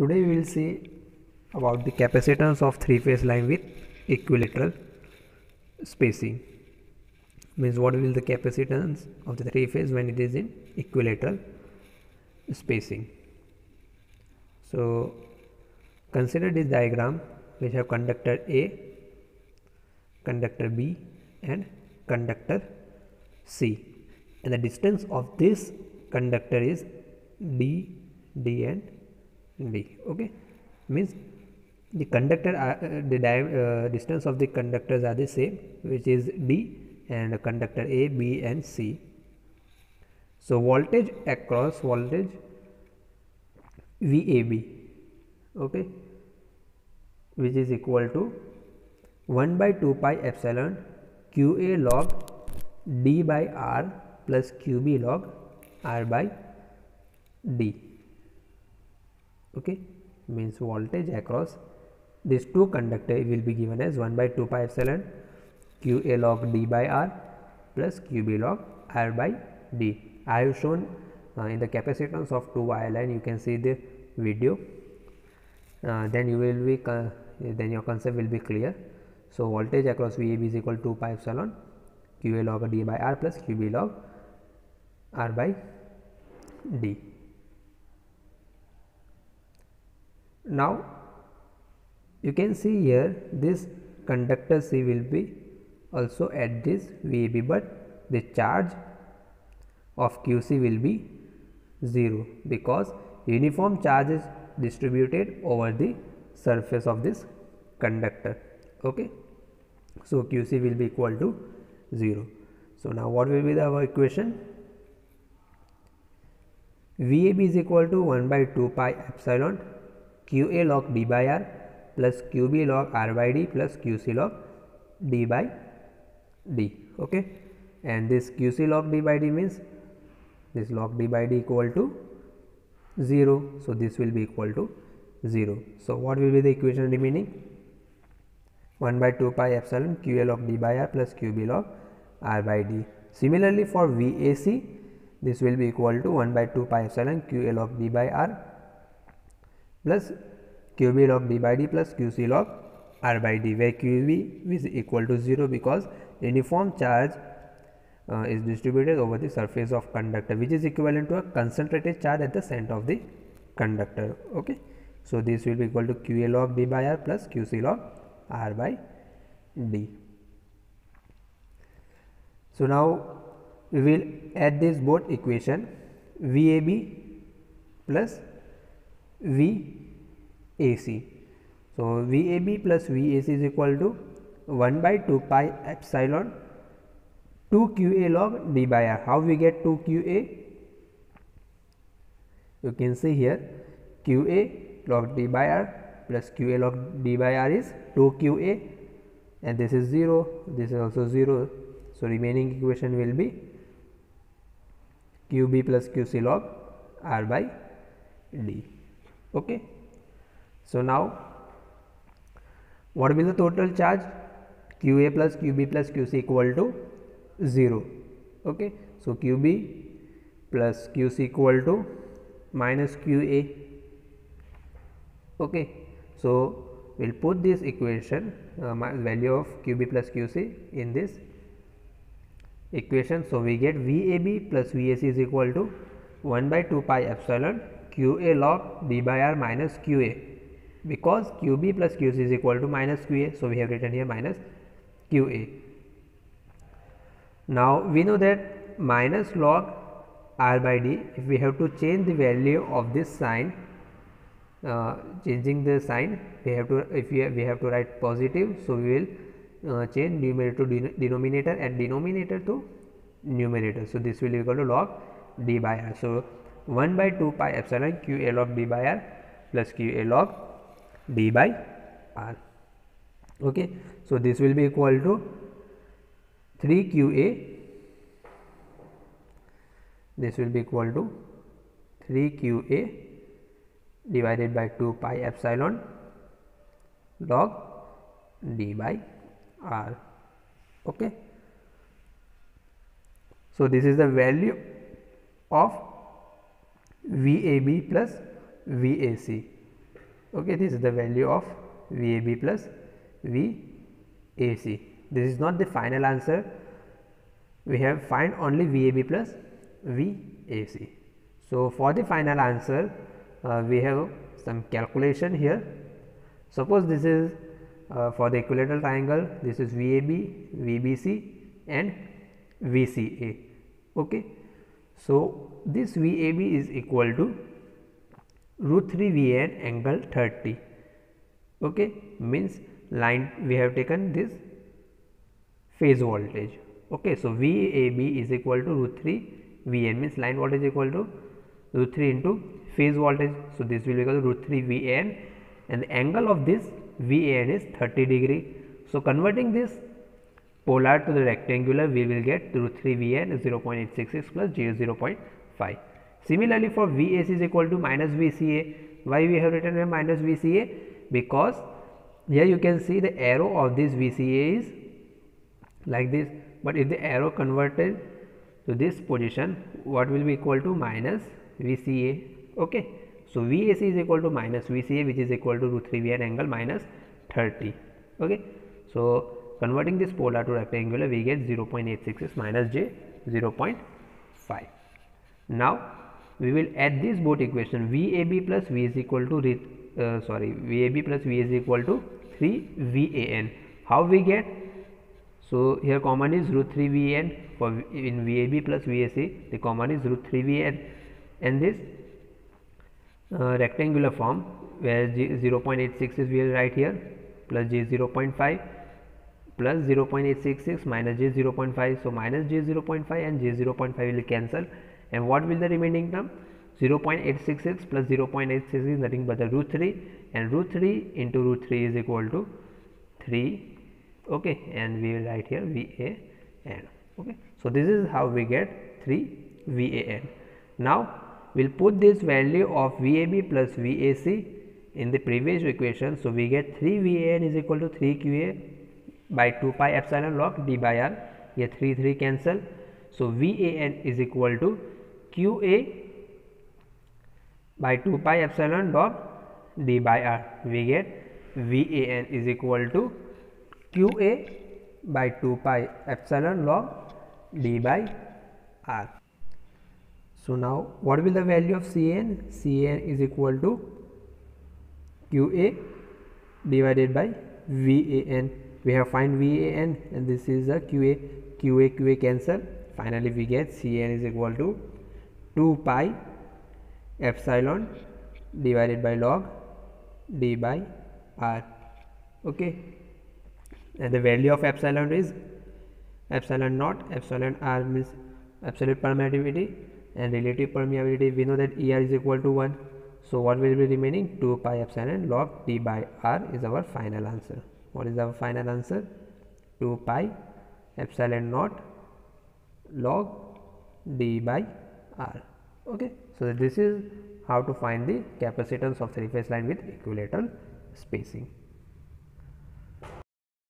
Today we will see about the capacitance of three-phase line with equilateral spacing. Means what will the capacitance of the three-phase when it is in equilateral spacing. So consider this diagram which have conductor A, conductor B and conductor C, and the distance of this conductor is D, D and D. Okay, means the conductor distance of the conductors are the same, which is D, and conductor A, B and C. So voltage across voltage VAB, okay, which is equal to 1 by 2 pi epsilon QA log D by R plus QB log R by D. Okay, means voltage across these two conductors will be given as 1 by 2 pi epsilon QA log D by R plus QB log R by D. I have shown in the capacitance of two wire line. You can see the video. Then you will be then your concept will be clear. So voltage across VAB is equal to 2 pi epsilon QA log D by R plus QB log R by D. Now you can see here this conductor C will be also at this VAB, but the charge of QC will be 0 because uniform charge is distributed over the surface of this conductor. Okay, so QC will be equal to 0. So now what will be our equation? VAB is equal to 1 by 2 pi epsilon QA log D by R plus QB log R by D plus QC log D by D. Okay, and this QC log D by D means this log D by D equal to 0. So this will be equal to 0. So what will be the equation remaining? 1 by 2 pi epsilon QA log D by R plus QB log R by D. Similarly for VAC, this will be equal to 1 by 2 pi epsilon QA log D by R plus QB log D by D plus QC log R by D, where QB is equal to 0 because uniform charge is distributed over the surface of conductor, which is equivalent to a concentrated charge at the center of the conductor. Okay, so this will be equal to QA log D by R plus QC log R by D. So now we will add this both equation VAB plus VAC. So VAB plus VAC is equal to 1 by 2 pi epsilon 2 QA log D by R. How we get 2 QA? You can see here QA log D by R plus QA log D by R is 2 QA, and this is 0, this is also 0. So remaining equation will be QB plus QC log R by D. Okay, so now what will be the total charge? QA plus QB plus QC equal to 0. Okay, so QB plus QC equal to minus QA. Okay, so we will put this equation value of QB plus QC in this equation. So we get VAB plus VAC is equal to 1 by 2 pi epsilon QA log D by R minus QA, because QB plus QC is equal to minus QA. So we have written here minus QA. Now we know that minus log R by D, if we have to change the value of this sign, changing the sign, we have to, we have to write positive. So we will change numerator to denominator and denominator to numerator. So this will be equal to log D by R. So 1 by 2 pi epsilon QA log D by R plus QA log D by R. Okay, so this will be equal to 3 QA. This will be equal to 3 QA divided by 2 pi epsilon log D by R. Okay, so this is the value of VAB plus VAC. Okay, this is the value of VAB plus VAC. This is not the final answer. We have find only VAB plus VAC. So for the final answer, we have some calculation here. Suppose this is for the equilateral triangle, this is VAB, VBC and VCA. Okay, so this VAB is equal to root 3 VAN angle 30. Okay, means line, we have taken this phase voltage. Okay, so VAB is equal to root 3 VN, means line voltage equal to root 3 into phase voltage. So this will be equal to root 3 VN, and the angle of this VAN is 30 degree. So converting this polar to the rectangular, we will get root 3 VN is 0.866 plus 0.5. Similarly, for VAC is equal to minus VCA. Why we have written here minus VCA? Because here you can see the arrow of this VCA is like this, but if the arrow converted to this position, what will be equal to minus VCA. Okay, so VAC is equal to minus VCA, which is equal to root 3 VN angle minus 30. Okay, so converting this polar to rectangular, we get 0.866 minus j 0.5. Now we will add this both equation, VAB plus V is equal to VAB plus V is equal to 3 VAN. How we get? So here common is root 3 VN for in VAB plus VAC, the common is root 3 VN, and this rectangular form where 0.86 is we will write here plus j 0.5 plus 0.866 minus j 0.5. So minus j 0.5 and j 0.5 will cancel, and what will the remaining term? 0.866 plus 0.86 is nothing but the root 3, and root 3 into root 3 is equal to 3. Okay, and we will write here VAN. Okay, so this is how we get 3 VAN. Now we will put this value of VAB plus VAC in the previous equation. So we get 3 VAN is equal to 3 QA by 2 pi epsilon log d by r. Here 3 cancel. So VAN is equal to QA by 2 pi epsilon log d by r. We get VAN is equal to QA by 2 pi epsilon log d by r. So now what will the value of CAN? CAN is equal to QA divided by VAN. We have find VAN, and this is a QA cancel. Finally we get CAN is equal to 2 pi epsilon divided by log d by r. Okay, and the value of epsilon is epsilon naught. Epsilon r means absolute permittivity, and relative permeability, we know that ER is equal to 1. So what will be remaining? 2 pi epsilon log d by r is our final answer. What is our final answer? 2 pi epsilon naught log d by r. Okay, so this is how to find the capacitance of 3-phase line with equilateral spacing.